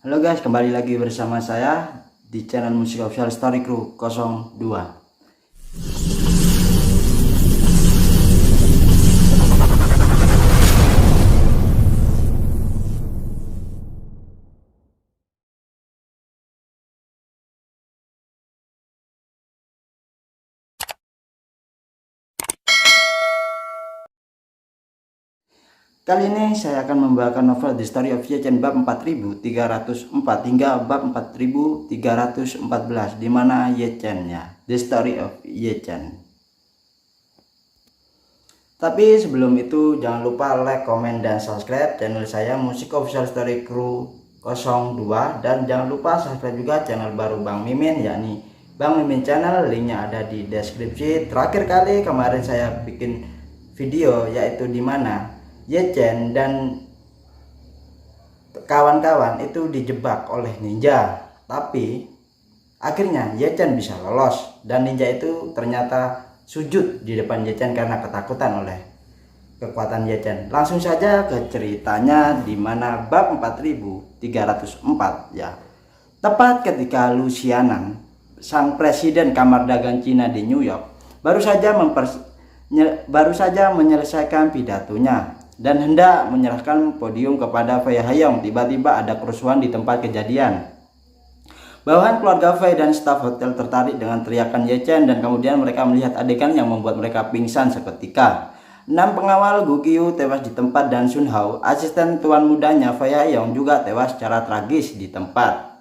Halo guys, kembali lagi bersama saya di channel Musik Official Story Crew 02. Kali ini saya akan membawakan novel The Story of Ye-Chen bab 4304 hingga bab 4314, di mana Ye-Chen ya, The Story of Ye-Chen. Tapi sebelum itu jangan lupa like, komen, dan subscribe channel saya Musik Official Story Crew 02, dan jangan lupa subscribe juga channel baru Bang Mimin, yakni Bang Mimin Channel. Linknya ada di deskripsi. Terakhir kali kemarin saya bikin video yaitu di mana Ye-Chen dan kawan-kawan itu dijebak oleh ninja, tapi akhirnya Ye-Chen bisa lolos dan ninja itu ternyata sujud di depan Ye-Chen karena ketakutan oleh kekuatan Ye-Chen. Langsung saja ke ceritanya, di mana bab 4304 ya. Tepat ketika Lu Xiaonan, sang presiden kamar dagang Cina di New York, baru saja menyelesaikan pidatonya dan hendak menyerahkan podium kepada Fei Haiyong, tiba-tiba ada kerusuhan di tempat kejadian. Bawahan keluarga Fei dan staf hotel tertarik dengan teriakan Ye-Chen, dan kemudian mereka melihat adegan yang membuat mereka pingsan seketika. 6 pengawal Gu Qiu tewas di tempat, dan Sun Hao, asisten tuan mudanya Fei Haiyong, juga tewas secara tragis di tempat.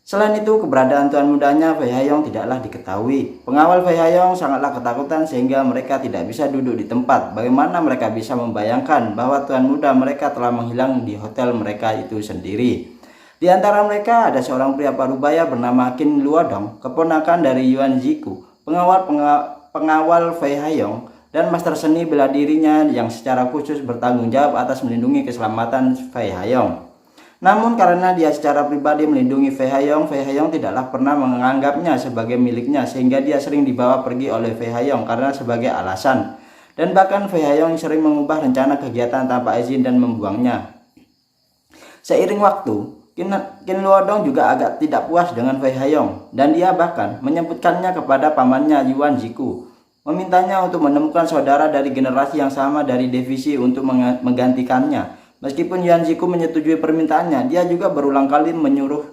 Selain itu, keberadaan tuan mudanya Fei Haiyong tidaklah diketahui. Pengawal Fei Haiyong sangatlah ketakutan sehingga mereka tidak bisa duduk di tempat. Bagaimana mereka bisa membayangkan bahwa tuan muda mereka telah menghilang di hotel mereka itu sendiri? Di antara mereka ada seorang pria parubaya bernama Qin Luodong, keponakan dari Yuan Ziku, pengawal Fei Haiyong, dan master seni bela dirinya yang secara khusus bertanggung jawab atas melindungi keselamatan Fei Haiyong. Namun karena dia secara pribadi melindungi Fei Haiyong tidaklah pernah menganggapnya sebagai miliknya, sehingga dia sering dibawa pergi oleh Fei Haiyong karena sebagai alasan. Dan bahkan Fei Haiyong sering mengubah rencana kegiatan tanpa izin dan membuangnya. Seiring waktu, Qin Luodong juga agak tidak puas dengan Fei Haiyong, dan dia bahkan menyebutkannya kepada pamannya Yuan Ziku, memintanya untuk menemukan saudara dari generasi yang sama dari divisi untuk menggantikannya. Meskipun Yuan Ziku menyetujui permintaannya, dia juga berulang kali menyuruh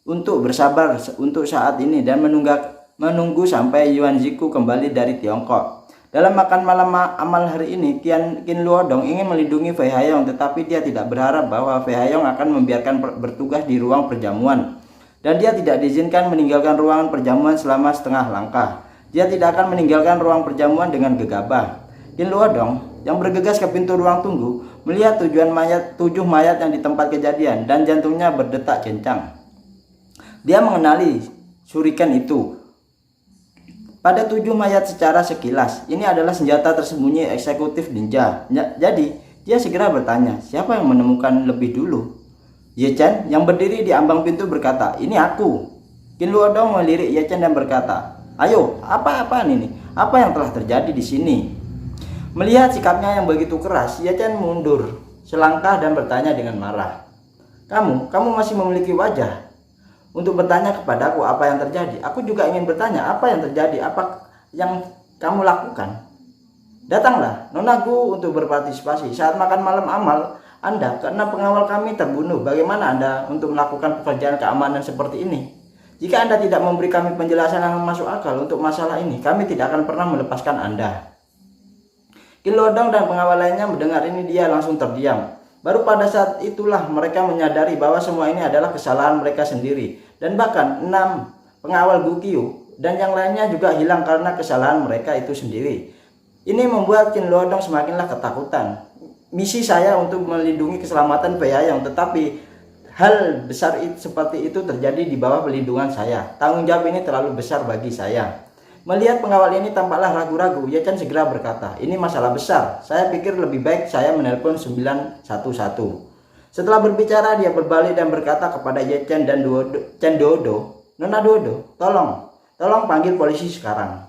untuk bersabar untuk saat ini dan menunggu sampai Yuan Ziku kembali dari Tiongkok. Dalam makan malam amal hari ini, Qin Luodong ingin melindungi Fei Haiyong, tetapi dia tidak berharap bahwa Fei Haiyong akan membiarkan bertugas di ruang perjamuan. Dan dia tidak diizinkan meninggalkan ruangan perjamuan selama setengah langkah. Dia tidak akan meninggalkan ruang perjamuan dengan gegabah. Qin Luodong yang bergegas ke pintu ruang tunggu melihat 7 mayat yang di tempat kejadian, dan jantungnya berdetak kencang. Dia mengenali shuriken itu pada 7 mayat secara sekilas. Ini adalah senjata tersembunyi eksekutif ninja. Jadi dia segera bertanya, siapa yang menemukan lebih dulu? Ye-Chen yang berdiri di ambang pintu berkata, ini aku. Qin Luodong melirik Ye-Chen dan berkata, ayo, apa-apaan ini? Apa yang telah terjadi di sini? Melihat sikapnya yang begitu keras, Ye-Chen mundur selangkah dan bertanya dengan marah. Kamu masih memiliki wajah untuk bertanya kepadaku apa yang terjadi. Aku juga ingin bertanya apa yang terjadi, apa yang kamu lakukan. Datanglah, Nona Gu, untuk berpartisipasi saat makan malam amal Anda, karena pengawal kami terbunuh. Bagaimana Anda untuk melakukan pekerjaan keamanan seperti ini? Jika Anda tidak memberi kami penjelasan yang masuk akal untuk masalah ini, kami tidak akan pernah melepaskan Anda. Qin Luodong dan pengawal lainnya mendengar ini, dia langsung terdiam. Baru pada saat itulah mereka menyadari bahwa semua ini adalah kesalahan mereka sendiri. Dan bahkan 6 pengawal Gu Qiu dan yang lainnya juga hilang karena kesalahan mereka itu sendiri. Ini membuat Qin Luodong semakinlah ketakutan. Misi saya untuk melindungi keselamatan Fei Haiyong, tetapi hal besar seperti itu terjadi di bawah pelindungan saya. Tanggung jawab ini terlalu besar bagi saya. Melihat pengawal ini tampaklah ragu-ragu, Ye-Chen segera berkata, ini masalah besar. Saya pikir lebih baik saya menelpon 911. Setelah berbicara, dia berbalik dan berkata kepada Ye-Chen dan Chen Duodo, Nona Duodo, tolong panggil polisi sekarang.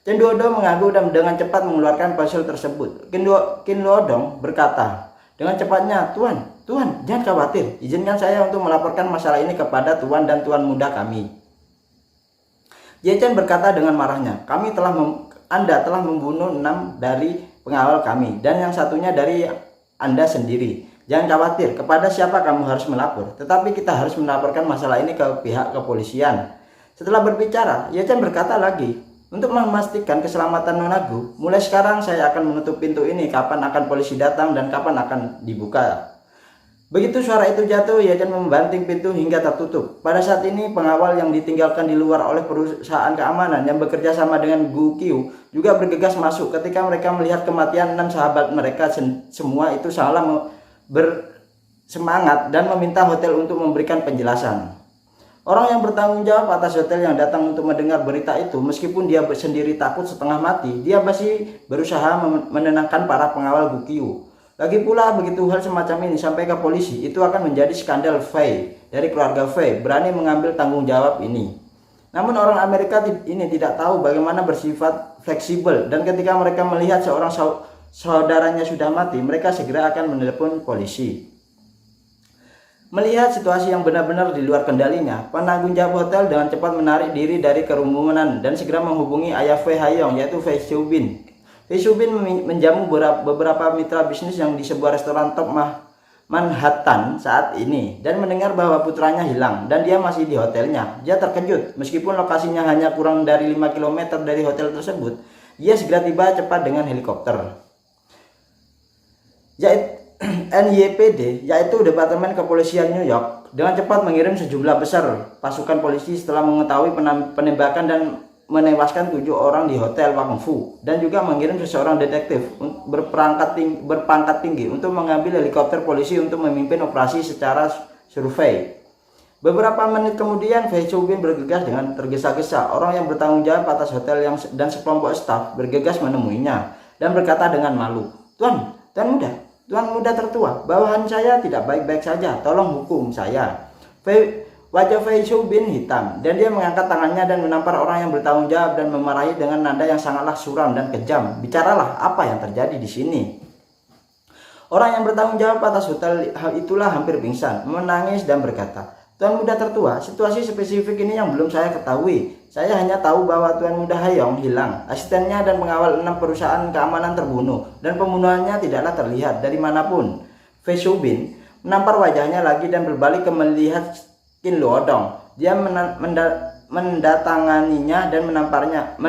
Chen Duodo mengaku dan dengan cepat mengeluarkan ponsel tersebut. Qin Luodong berkata dengan cepatnya, Tuan, Tuan, jangan khawatir, izinkan saya untuk melaporkan masalah ini kepada Tuan dan Tuan muda kami. Ye Chen berkata dengan marahnya, Anda telah membunuh 6 dari pengawal kami dan yang satunya dari Anda sendiri. Jangan khawatir, kepada siapa kamu harus melapor, tetapi kita harus melaporkan masalah ini ke pihak kepolisian. Setelah berbicara, Ye Chen berkata lagi, untuk memastikan keselamatan Nonagu, mulai sekarang saya akan menutup pintu ini kapan akan polisi datang dan kapan akan dibuka. Begitu suara itu jatuh, Ye Chen membanting pintu hingga tertutup. Pada saat ini, pengawal yang ditinggalkan di luar oleh perusahaan keamanan yang bekerja sama dengan Gu Qiu juga bergegas masuk ketika mereka melihat kematian 6 sahabat mereka. Semua itu salah bersemangat dan meminta hotel untuk memberikan penjelasan. Orang yang bertanggung jawab atas hotel yang datang untuk mendengar berita itu, meskipun dia sendiri takut setengah mati, dia masih berusaha menenangkan para pengawal Gu Qiu. Lagi pula, begitu hal semacam ini sampai ke polisi, itu akan menjadi skandal. Fei dari keluarga Fei berani mengambil tanggung jawab ini. Namun orang Amerika ini tidak tahu bagaimana bersifat fleksibel, dan ketika mereka melihat seorang saudaranya sudah mati, mereka segera akan menelepon polisi. Melihat situasi yang benar-benar di luar kendalinya, penanggung jawab hotel dengan cepat menarik diri dari kerumunan dan segera menghubungi ayah Fei Haiyong, yaitu Fei Xiubin. Fei Xiubin menjamu beberapa mitra bisnis yang di sebuah restoran top Manhattan saat ini dan mendengar bahwa putranya hilang dan dia masih di hotelnya. Dia terkejut, meskipun lokasinya hanya kurang dari 5 km dari hotel tersebut. Dia segera tiba cepat dengan helikopter. NYPD, yaitu Departemen Kepolisian New York, dengan cepat mengirim sejumlah besar pasukan polisi setelah mengetahui penembakan dan menewaskan 7 orang di Hotel Wang Fu, dan juga mengirim seseorang detektif berpangkat tinggi untuk mengambil helikopter polisi untuk memimpin operasi secara survei. Beberapa menit kemudian, Fei Xiubin bergegas dengan tergesa-gesa. Orang yang bertanggung jawab atas hotel dan sekelompok staf bergegas menemuinya dan berkata dengan malu, Tuan muda tertua, bawahan saya tidak baik-baik saja, tolong hukum saya. Wajah Fei Xiubin hitam dan dia mengangkat tangannya dan menampar orang yang bertanggung jawab dan memarahi dengan nada yang sangatlah suram dan kejam. Bicaralah, apa yang terjadi di sini? Orang yang bertanggung jawab atas hotel itulah hampir pingsan, menangis dan berkata, Tuan muda tertua, situasi spesifik ini yang belum saya ketahui. Saya hanya tahu bahwa Tuan muda Haiyong hilang, asistennya dan pengawal 6 perusahaan keamanan terbunuh, dan pembunuhannya tidaklah terlihat dari manapun. Fei Xiubin menampar wajahnya lagi dan berbalik ke melihat Qin Luodong. Dia mendatanginya dan menamparnya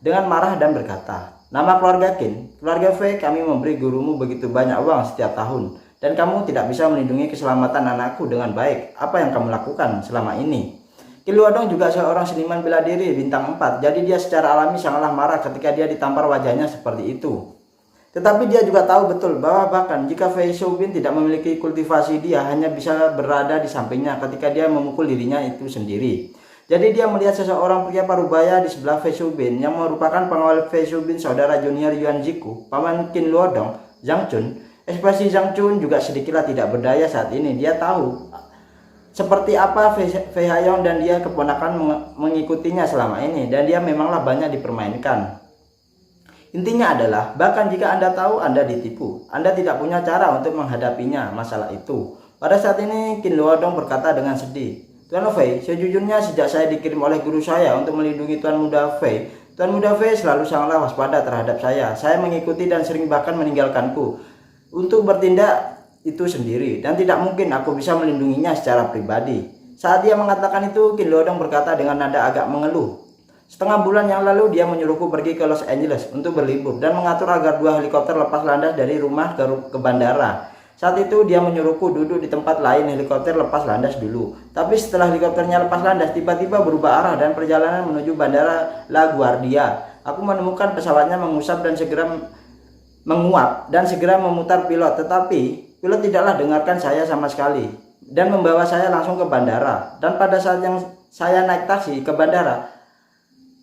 dengan marah dan berkata, nama keluarga Qin, keluarga Fei, kami memberi gurumu begitu banyak uang setiap tahun, dan kamu tidak bisa melindungi keselamatan anakku dengan baik. Apa yang kamu lakukan selama ini? Qin Luodong juga seorang seniman bela diri bintang 4, jadi dia secara alami sangatlah marah ketika dia ditampar wajahnya seperti itu. Tetapi dia juga tahu betul bahwa bahkan jika Fei Xiubin tidak memiliki kultivasi, dia hanya bisa berada di sampingnya ketika dia memukul dirinya itu sendiri. Jadi dia melihat seseorang pria parubaya di sebelah Fei Xiubin yang merupakan pengawal Fei Xiubin, saudara junior Yuan Ziku, paman Qin Luodong, Zhang Chun. Ekspresi Zhang Chun juga sedikitlah tidak berdaya saat ini. Dia tahu seperti apa Fei Haiyong dan dia keponakan mengikutinya selama ini, dan dia memanglah banyak dipermainkan. Intinya adalah, bahkan jika Anda tahu Anda ditipu, Anda tidak punya cara untuk menghadapinya masalah itu. Pada saat ini, Qin Luodong berkata dengan sedih, Tuan Fei, sejujurnya sejak saya dikirim oleh guru saya untuk melindungi Tuan muda Fei, Tuan muda Fei selalu sangatlah waspada terhadap saya. Saya mengikuti dan sering bahkan meninggalkanku untuk bertindak itu sendiri, dan tidak mungkin aku bisa melindunginya secara pribadi. Saat dia mengatakan itu, Qin Luodong berkata dengan nada agak mengeluh, setengah bulan yang lalu dia menyuruhku pergi ke Los Angeles untuk berlibur dan mengatur agar 2 helikopter lepas landas dari rumah ke bandara. Saat itu dia menyuruhku duduk di tempat lain helikopter lepas landas dulu. Tapi setelah helikopternya lepas landas, tiba-tiba berubah arah dan perjalanan menuju bandara LaGuardia. Aku menemukan pesawatnya menguap dan segera memutar pilot, tetapi pilot tidaklah dengarkan saya sama sekali dan membawa saya langsung ke bandara. Dan pada saat yang saya naik taksi ke bandara,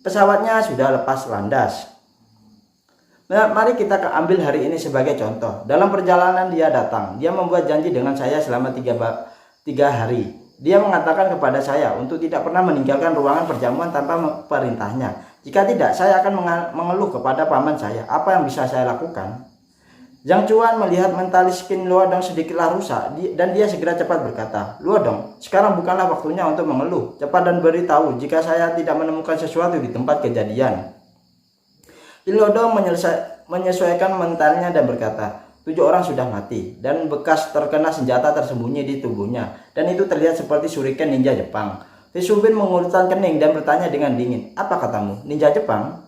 pesawatnya sudah lepas landas. Nah, mari kita ambil hari ini sebagai contoh. Dalam perjalanan dia datang, dia membuat janji dengan saya selama 3 hari. Dia mengatakan kepada saya untuk tidak pernah meninggalkan ruangan perjamuan tanpa perintahnya. Jika tidak, saya akan mengeluh kepada paman saya. Apa yang bisa saya lakukan? Zhang Chuan melihat mentalis skin Luodong sedikitlah rusak dan dia segera cepat berkata, "Luodong, sekarang bukanlah waktunya untuk mengeluh. Cepat dan beritahu jika saya tidak menemukan sesuatu di tempat kejadian." Luodong menyesuaikan mentalnya dan berkata, 7 orang sudah mati dan bekas terkena senjata tersembunyi di tubuhnya, dan itu terlihat seperti shuriken ninja Jepang. Vesubin mengulurkan kening dan bertanya dengan dingin, "Apa katamu, ninja Jepang?"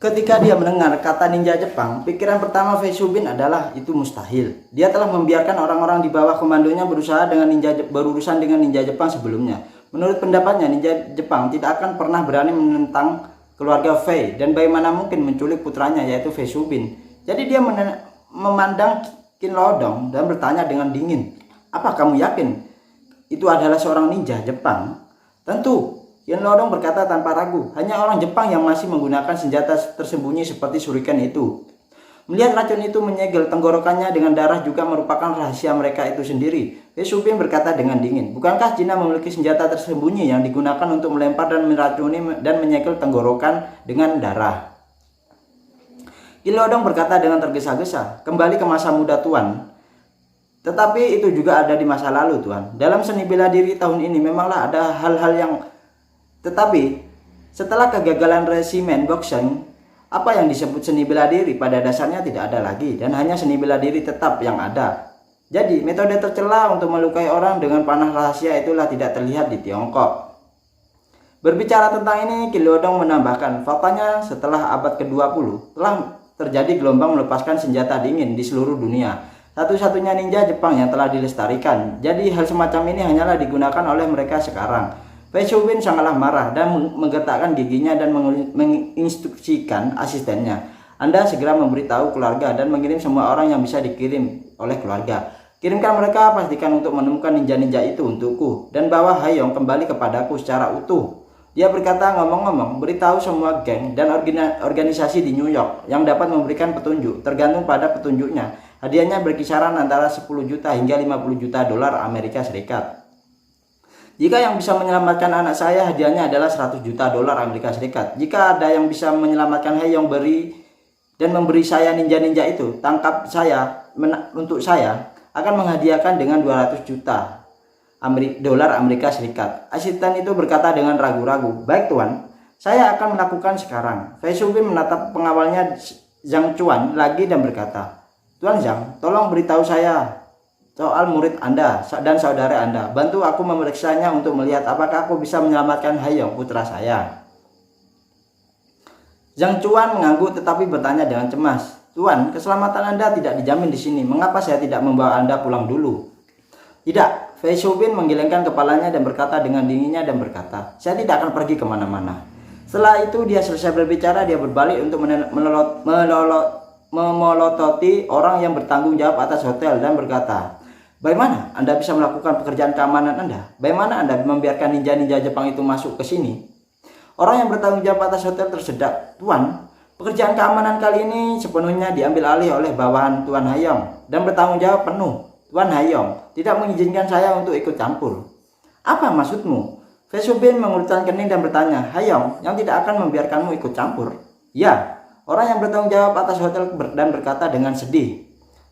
Ketika dia mendengar kata ninja Jepang, pikiran pertama Vesubin adalah itu mustahil. Dia telah membiarkan orang-orang di bawah komandonya berurusan dengan ninja Jepang sebelumnya. Menurut pendapatnya, ninja Jepang tidak akan pernah berani menentang keluarga Fei dan bagaimana mungkin menculik putranya yaitu Vesubin. Jadi dia memandang Qin Loudong dan bertanya dengan dingin, "Apa kamu yakin itu adalah seorang ninja Jepang?" "Tentu," Qin Loudong berkata tanpa ragu, "hanya orang Jepang yang masih menggunakan senjata tersembunyi seperti shuriken itu." Melihat racun itu menyegel tenggorokannya dengan darah juga merupakan rahasia mereka itu sendiri. Vesubin berkata dengan dingin, "Bukankah Cina memiliki senjata tersembunyi yang digunakan untuk melempar dan meracuni dan menyegel tenggorokan dengan darah?" Qin Loudong berkata dengan tergesa-gesa, "Kembali ke masa muda Tuan. Tetapi itu juga ada di masa lalu, Tuan. Dalam seni bela diri tahun ini memanglah ada hal-hal yang... Tetapi setelah kegagalan resimen boxing, apa yang disebut seni bela diri pada dasarnya tidak ada lagi dan hanya seni bela diri tetap yang ada. Jadi metode tercela untuk melukai orang dengan panah rahasia itulah tidak terlihat di Tiongkok." Berbicara tentang ini, Qin Loudong menambahkan, faktanya setelah abad ke-20 telah terjadi gelombang melepaskan senjata dingin di seluruh dunia. Satu-satunya ninja Jepang yang telah dilestarikan. Jadi hal semacam ini hanyalah digunakan oleh mereka sekarang. Vesubin sangatlah marah dan menggetakkan giginya dan menginstruksikan asistennya, "Anda segera memberitahu keluarga dan mengirim semua orang yang bisa dikirim oleh keluarga. Kirimkan mereka, pastikan untuk menemukan ninja-ninja itu untukku dan bawa Haiyong kembali kepadaku secara utuh." Dia berkata, "Ngomong-ngomong, beritahu semua geng dan organisasi di New York yang dapat memberikan petunjuk, tergantung pada petunjuknya. Hadiahnya berkisaran antara 10 juta hingga 50 juta dolar Amerika Serikat. Jika yang bisa menyelamatkan anak saya, hadiahnya adalah 100 juta dolar Amerika Serikat. Jika ada yang bisa menyelamatkan Haiyong dan memberi saya ninja-ninja itu, tangkap saya untuk saya akan menghadiahkan dengan 200 juta dolar Amerika Serikat." Asisten itu berkata dengan ragu-ragu, "Baik Tuan, saya akan melakukan sekarang." Vesubin menatap pengawalnya Zhang Chuan lagi dan berkata, "Tuan Zhang, tolong beritahu saya soal murid Anda dan saudara Anda. Bantu aku memeriksanya untuk melihat apakah aku bisa menyelamatkan Haiyong, putra saya." Zhang Chuan mengangguk tetapi bertanya dengan cemas, "Tuan, keselamatan Anda tidak dijamin di sini. Mengapa saya tidak membawa Anda pulang dulu?" "Tidak." Vesubin menggelengkan kepalanya dan berkata dengan dinginnya dan berkata, "Saya tidak akan pergi kemana-mana." Setelah itu dia selesai berbicara, dia berbalik untuk memelototi orang yang bertanggung jawab atas hotel dan berkata, "Bagaimana Anda bisa melakukan pekerjaan keamanan Anda? Bagaimana Anda membiarkan ninja-ninja Jepang itu masuk ke sini?" Orang yang bertanggung jawab atas hotel tersedak, "Tuan, pekerjaan keamanan kali ini sepenuhnya diambil alih oleh bawahan Tuan Haiyong dan bertanggung jawab penuh. Tuan Haiyong tidak mengizinkan saya untuk ikut campur." "Apa maksudmu?" Vesubin mengulurkan kening dan bertanya, "Haiyong yang tidak akan membiarkanmu ikut campur?" "Ya." Orang yang bertanggung jawab atas hotel dan berkata dengan sedih,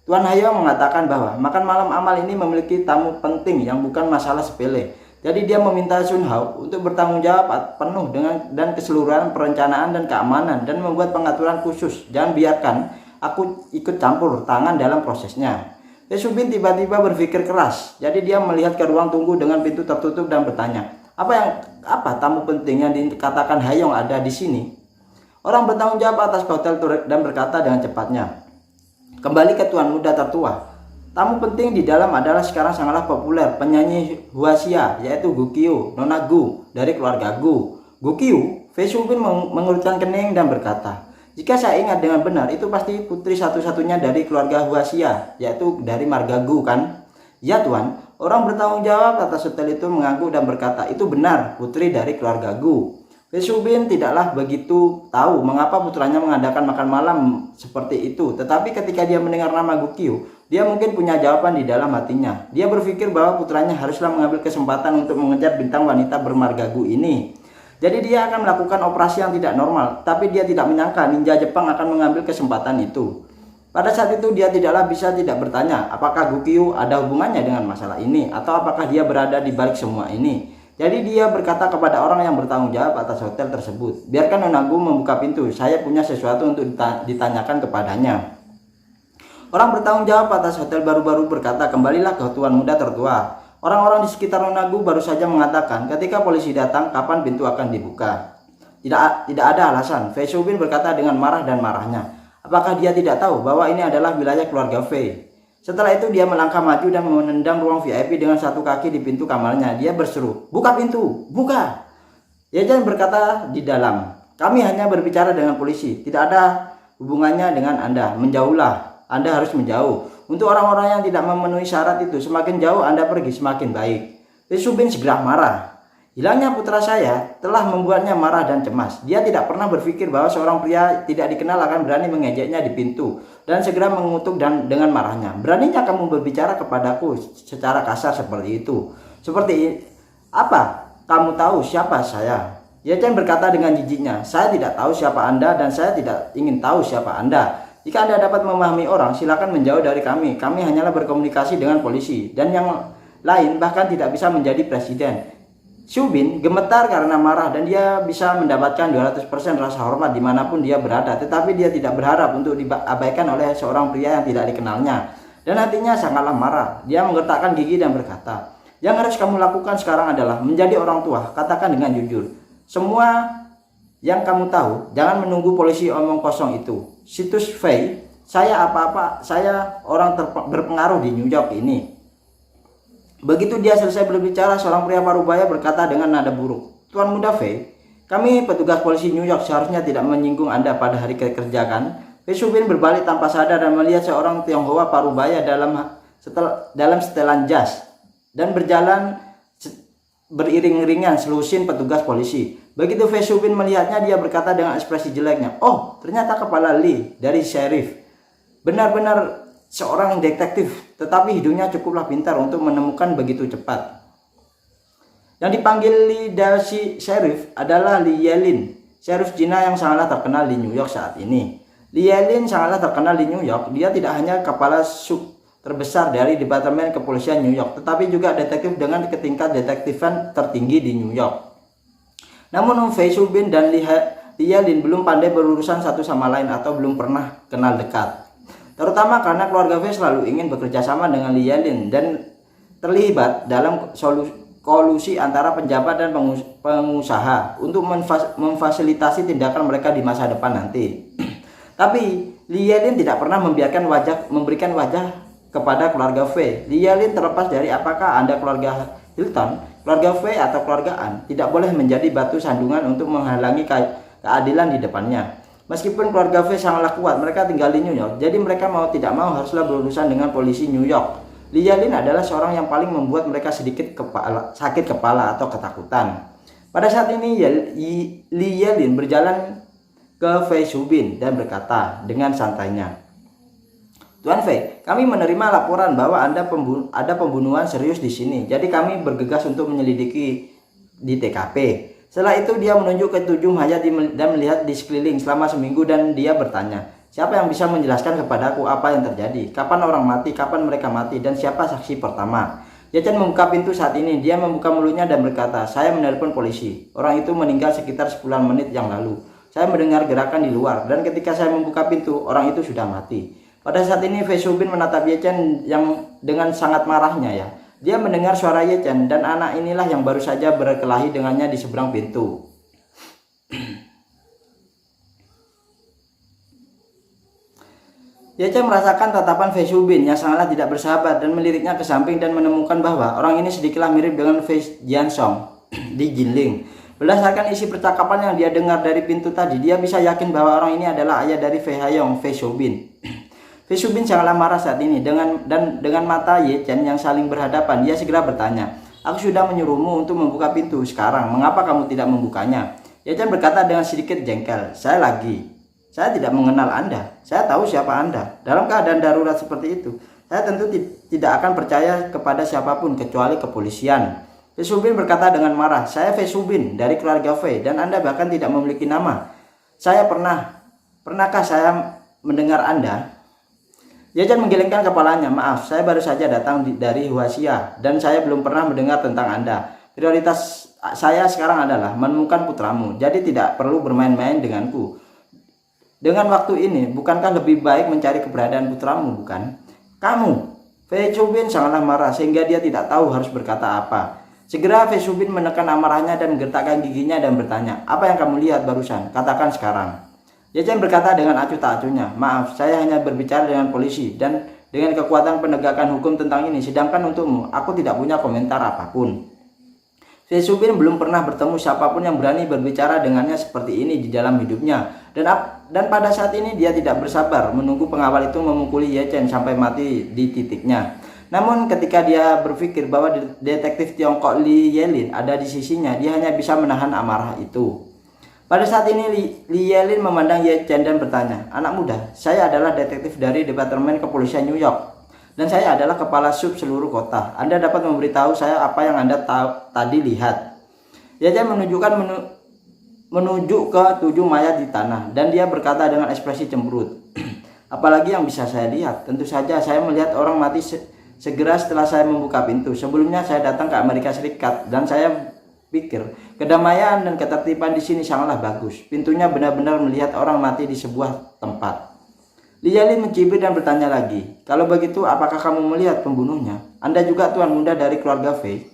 "Tuan Haiyong mengatakan bahwa makan malam amal ini memiliki tamu penting yang bukan masalah sepele. Jadi dia meminta Sun Hao untuk bertanggung jawab penuh dan keseluruhan perencanaan dan keamanan dan membuat pengaturan khusus. Jangan biarkan aku ikut campur tangan dalam prosesnya." Vesubin tiba-tiba berpikir keras. Jadi dia melihat ke ruang tunggu dengan pintu tertutup dan bertanya, "Apa tamu penting yang dikatakan Haiyong ada di sini?" Orang bertanggung jawab atas hotel dan berkata dengan cepatnya, "Kembali ke tuan muda tertua. Tamu penting di dalam adalah sekarang sangatlah populer penyanyi Huaxia, yaitu Gukyu, Nona Gu dari keluarga Gu." "Gukyu?" Vesubin mengurutkan kening dan berkata, "Jika saya ingat dengan benar, itu pasti putri satu-satunya dari keluarga Huaxia, yaitu dari marga Gu, kan?" "Ya Tuan." Orang bertanggung jawab atas hotel itu mengangguk dan berkata, "Itu benar, putri dari keluarga Gu." Vesubin tidaklah begitu tahu mengapa putranya mengadakan makan malam seperti itu. Tetapi ketika dia mendengar nama Gukyu, dia mungkin punya jawaban di dalam hatinya. Dia berpikir bahwa putranya haruslah mengambil kesempatan untuk mengejar bintang wanita bermarga Gu ini. Jadi dia akan melakukan operasi yang tidak normal, tapi dia tidak menyangka ninja Jepang akan mengambil kesempatan itu. Pada saat itu dia tidaklah bisa tidak bertanya apakah Gukyu ada hubungannya dengan masalah ini atau apakah dia berada di balik semua ini. Jadi dia berkata kepada orang yang bertanggung jawab atas hotel tersebut, biarkan Nonagu membuka pintu, saya punya sesuatu untuk ditanyakan kepadanya. Orang bertanggung jawab atas hotel baru-baru berkata, kembalilah ke tuan muda tertua. Orang-orang di sekitar Nonagu baru saja mengatakan ketika polisi datang kapan pintu akan dibuka. Tidak ada alasan. Fei Shubin berkata dengan marah dan marahnya. Apakah dia tidak tahu bahwa ini adalah wilayah keluarga Fei? Setelah itu dia melangkah maju dan menendang ruang VIP dengan satu kaki di pintu kamarnya. Dia berseru, buka pintu, buka. Yechen berkata di dalam, kami hanya berbicara dengan polisi, tidak ada hubungannya dengan Anda. Menjauhlah, Anda harus menjauh. Untuk orang-orang yang tidak memenuhi syarat itu, semakin jauh Anda pergi semakin baik. Fei Shubin segera marah. Hilangnya putra saya telah membuatnya marah dan cemas. Dia tidak pernah berpikir bahwa seorang pria tidak dikenal akan berani mengejeknya di pintu dan segera mengutuk dengan marahnya. Beraninya kamu berbicara kepadaku secara kasar seperti itu? Seperti apa? Kamu tahu siapa saya? Yechen berkata dengan jijiknya, saya tidak tahu siapa Anda dan saya tidak ingin tahu siapa Anda. Jika Anda dapat memahami orang, silakan menjauh dari kami. Kami hanyalah berkomunikasi dengan polisi dan yang lain bahkan tidak bisa menjadi presiden. Shubin gemetar karena marah dan dia bisa mendapatkan 200% rasa hormat dimanapun dia berada. Tetapi dia tidak berharap untuk diabaikan oleh seorang pria yang tidak dikenalnya. Dan hatinya sangatlah marah. Dia menggertakkan gigi dan berkata, yang harus kamu lakukan sekarang adalah menjadi orang tua. Katakan dengan jujur semua yang kamu tahu, jangan menunggu polisi omong kosong itu. Situs Fei, saya saya orang berpengaruh di New York ini. Begitu dia selesai berbicara, seorang pria parubaya berkata dengan nada buruk, Tuan muda Fei, kami petugas polisi New York seharusnya tidak menyinggung Anda pada hari kerja kan? Fei Shubin berbalik tanpa sadar dan melihat seorang Tionghoa parubaya dalam setelan jas dan berjalan beriring-iringan selusin petugas polisi. Begitu Fei Shubin melihatnya, dia berkata dengan ekspresi jeleknya, oh ternyata kepala Lee dari sheriff. Benar-benar seorang detektif, tetapi hidungnya cukuplah pintar untuk menemukan begitu cepat. Yang dipanggil Lee dari sheriff adalah Li Yelin, sheriff Cina yang sangatlah terkenal di New York saat ini. Li Yelin sangatlah terkenal di New York. Dia tidak hanya kepala sub terbesar dari Departemen Kepolisian New York, tetapi juga detektif dengan tingkat detektifan tertinggi di New York. Namun Fei Shubin dan Li Yelin belum pandai berurusan satu sama lain atau belum pernah kenal dekat. Terutama karena keluarga Fei selalu ingin bekerja sama dengan Li Yelin dan terlibat dalam kolusi antara pejabat dan pengusaha untuk memfasilitasi tindakan mereka di masa depan nanti. Tapi Li Yelin tidak pernah memberikan wajah kepada keluarga Fei. Li Yelin terlepas dari apakah Anda keluarga Hilton, keluarga Fei atau keluarga An, tidak boleh menjadi batu sandungan untuk menghalangi keadilan di depannya. Meskipun keluarga Fei sangatlah kuat, mereka tinggal di New York, jadi mereka mau tidak mau haruslah berurusan dengan polisi New York. Li Yelin adalah seorang yang paling membuat mereka sakit kepala atau ketakutan. Pada saat ini Li Yelin berjalan ke Fei Shubin dan berkata dengan santainya, Tuan Fei, kami menerima laporan bahwa ada pembunuhan serius di sini. Jadi kami bergegas untuk menyelidiki di TKP. Setelah itu dia menunjuk ke 7 mayat dan melihat di sekeliling selama seminggu dan dia bertanya, siapa yang bisa menjelaskan kepadaku apa yang terjadi? Kapan orang mati? Kapan mereka mati? Dan siapa saksi pertama? Yechen membuka pintu saat ini. Dia membuka mulutnya dan berkata, saya menelpon polisi. Orang itu meninggal sekitar 10 menit yang lalu. Saya mendengar gerakan di luar dan ketika saya membuka pintu, orang itu sudah mati. Pada saat ini Fei Shubin menatap Yechen yang dengan sangat marahnya ya. Dia mendengar suara Yechen dan anak inilah yang baru saja berkelahi dengannya di seberang pintu. Yechen merasakan tatapan Fei Shubin yang sangatlah tidak bersahabat dan meliriknya ke samping dan menemukan bahwa orang ini sedikitlah mirip dengan Fei Jiansong di Jinling. Berdasarkan isi percakapan yang dia dengar dari pintu tadi, dia bisa yakin bahwa orang ini adalah ayah dari Fei Hayong, Fei Shubin. Fei Shubin sangatlah marah saat ini dengan mata Yechen yang saling berhadapan. Dia segera bertanya, aku sudah menyuruhmu untuk membuka pintu sekarang, mengapa kamu tidak membukanya? Yechen berkata dengan sedikit jengkel, saya tidak mengenal Anda, saya tahu siapa Anda. Dalam keadaan darurat seperti itu, saya tentu tidak akan percaya kepada siapapun kecuali kepolisian. Fei Shubin berkata dengan marah, "Saya Fei Shubin dari keluarga Fei dan Anda bahkan tidak memiliki nama. Pernahkah saya mendengar Anda?" Ye Chen menggelengkan kepalanya. "Maaf, saya baru saja datang dari Huaxia dan saya belum pernah mendengar tentang Anda. Prioritas saya sekarang adalah menemukan putramu, jadi tidak perlu bermain-main denganku. Dengan waktu ini, bukankah lebih baik mencari keberadaan putramu, bukan?" "Kamu!" Fei Shubin sangatlah marah sehingga dia tidak tahu harus berkata apa. Segera Fei Shubin menekan amarahnya dan menggertakkan giginya dan bertanya, "Apa yang kamu lihat barusan? Katakan sekarang." Ye Chen berkata dengan acuh tak acuhnya, "Maaf, saya hanya berbicara dengan polisi dan dengan kekuatan penegakan hukum tentang ini. Sedangkan untukmu, aku tidak punya komentar apapun." Fei Shubin belum pernah bertemu siapapun yang berani berbicara dengannya seperti ini di dalam hidupnya. Dan pada saat ini dia tidak bersabar menunggu pengawal itu memukuli Ye Chen sampai mati di titiknya. Namun ketika dia berpikir bahwa detektif Tiongkok Li Yelin ada di sisinya, dia hanya bisa menahan amarah itu. Pada saat ini Li Yelin memandang Ye Chen dan bertanya, "Anak muda, saya adalah detektif dari Departemen Kepolisian New York dan saya adalah kepala sub seluruh kota. Anda dapat memberitahu saya apa yang Anda tadi lihat?" Ye Chen menuju ke 7 mayat di tanah dan dia berkata dengan ekspresi cemberut, "Apalagi yang bisa saya lihat? Tentu saja saya melihat orang mati segera setelah saya membuka pintu. Sebelumnya saya datang ke Amerika Serikat dan saya pikir kedamaian dan ketertiban di sini sangatlah bagus. Pintunya benar-benar melihat orang mati di sebuah tempat." Li Yelin mencibir dan bertanya lagi, "Kalau begitu apakah kamu melihat pembunuhnya? Anda juga tuan muda dari keluarga Fei?"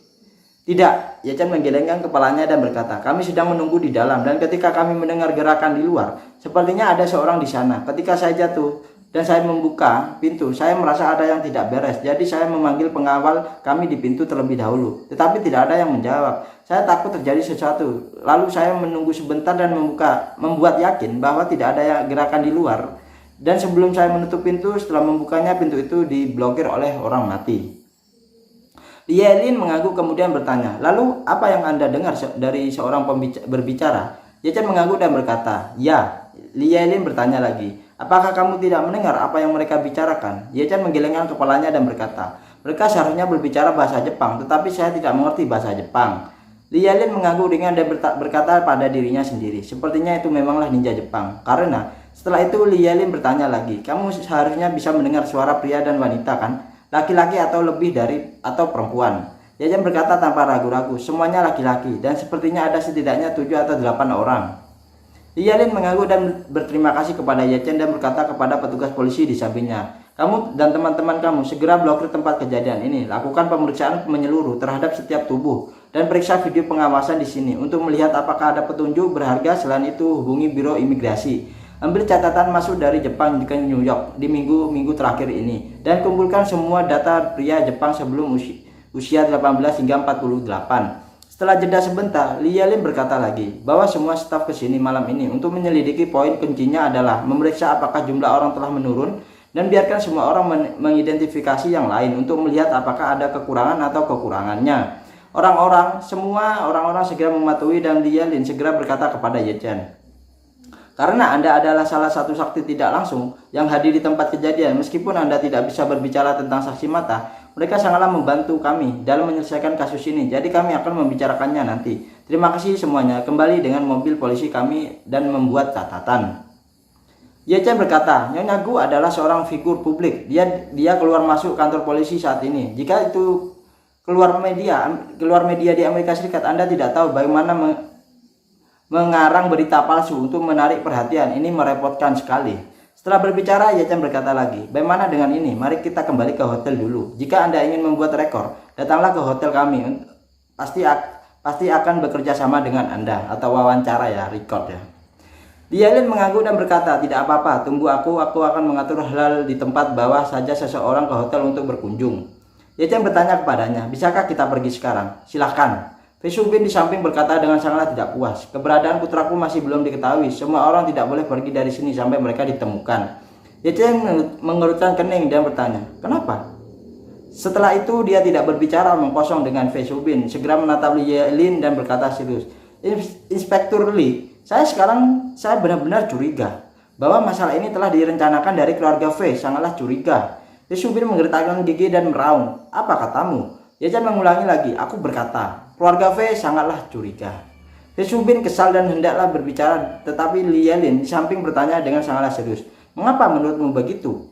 "Tidak." Ye Chen menggelengkan kepalanya dan berkata, "Kami sedang menunggu di dalam dan ketika kami mendengar gerakan di luar, sepertinya ada seorang di sana. Ketika saya jatuh dan saya membuka pintu, saya merasa ada yang tidak beres. Jadi saya memanggil pengawal kami di pintu terlebih dahulu. Tetapi tidak ada yang menjawab. Saya takut terjadi sesuatu. Lalu saya menunggu sebentar dan membuat yakin bahwa tidak ada gerakan di luar. Dan sebelum saya menutup pintu, setelah membukanya, pintu itu diblokir oleh orang mati." Li Yelin mengangguk kemudian bertanya, "Lalu apa yang Anda dengar dari seorang berbicara?" Ye Chen mengangguk dan berkata, "Ya." Li Yelin bertanya lagi, "Apakah kamu tidak mendengar apa yang mereka bicarakan?" Ye Chen menggelengkan kepalanya dan berkata, "Mereka seharusnya berbicara bahasa Jepang, tetapi saya tidak mengerti bahasa Jepang." Li Yelin mengangguk ringan dan berkata pada dirinya sendiri, "Sepertinya itu memanglah ninja Jepang." Karena setelah itu Li Yelin bertanya lagi, "Kamu seharusnya bisa mendengar suara pria dan wanita, kan? Laki-laki atau lebih dari atau perempuan?" Ye Chen berkata tanpa ragu-ragu, "Semuanya laki-laki dan sepertinya ada setidaknya 7 atau 8 orang." Li Yelin mengangguk dan berterima kasih kepada Ye Chen dan berkata kepada petugas polisi di sampingnya, "Kamu dan teman-teman kamu segera blokir tempat kejadian ini. Lakukan pemeriksaan menyeluruh terhadap setiap tubuh dan periksa video pengawasan di sini untuk melihat apakah ada petunjuk berharga. Selain itu hubungi Biro Imigrasi. Ambil catatan masuk dari Jepang ke New York di minggu-minggu terakhir ini dan kumpulkan semua data pria Jepang sebelum usia 18 hingga 48. Setelah jeda sebentar, Li Yelin berkata lagi bahwa semua staf kesini malam ini untuk menyelidiki. Poin kuncinya adalah memeriksa apakah jumlah orang telah menurun dan biarkan semua orang mengidentifikasi yang lain untuk melihat apakah ada kekurangan atau kekurangannya. Semua orang-orang segera mematuhi dan Li Yelin segera berkata kepada Ye Chen, "Karena Anda adalah salah satu saksi tidak langsung yang hadir di tempat kejadian, meskipun Anda tidak bisa berbicara tentang saksi mata, mereka sangatlah membantu kami dalam menyelesaikan kasus ini. Jadi kami akan membicarakannya nanti. Terima kasih semuanya. Kembali dengan mobil polisi kami dan membuat catatan." Ye Chen berkata, "Nyonya Gu adalah seorang figur publik. Dia keluar masuk kantor polisi saat ini. Jika itu keluar media di Amerika Serikat, Anda tidak tahu bagaimana mengarang berita palsu untuk menarik perhatian. Ini merepotkan sekali." Setelah berbicara, Ye Chen berkata lagi, "Bagaimana dengan ini? Mari kita kembali ke hotel dulu. Jika Anda ingin membuat rekor, datanglah ke hotel kami. Pasti akan bekerja sama dengan Anda." Atau wawancara ya, record ya. Li Yelin mengangguk dan berkata, "Tidak apa-apa, tunggu aku akan mengatur hal di tempat bawah saja seseorang ke hotel untuk berkunjung." Ye Chen bertanya kepadanya, "Bisakah kita pergi sekarang?" "Silahkan." Fei Shubin di samping berkata dengan sangat tidak puas, "Keberadaan putraku masih belum diketahui. Semua orang tidak boleh pergi dari sini sampai mereka ditemukan." Ye Chen mengerutkan kening dan bertanya, "Kenapa?" Setelah itu dia tidak berbicara omong kosong dengan Fei Shubin, segera menatap Li Yelin dan berkata serius, "Inspektur Li, saya benar-benar curiga bahwa masalah ini telah direncanakan dari keluarga Fei. Sangatlah curiga." Fei Shubin menggertakkan gigi dan meraung, "Apa katamu?" Ye Chen mengulangi lagi, "Aku berkata." Keluarga Fei sangatlah curiga. Fei Shubin kesal dan hendaklah berbicara, tetapi Li Yelin di samping bertanya dengan sangatlah serius. Mengapa menurutmu begitu?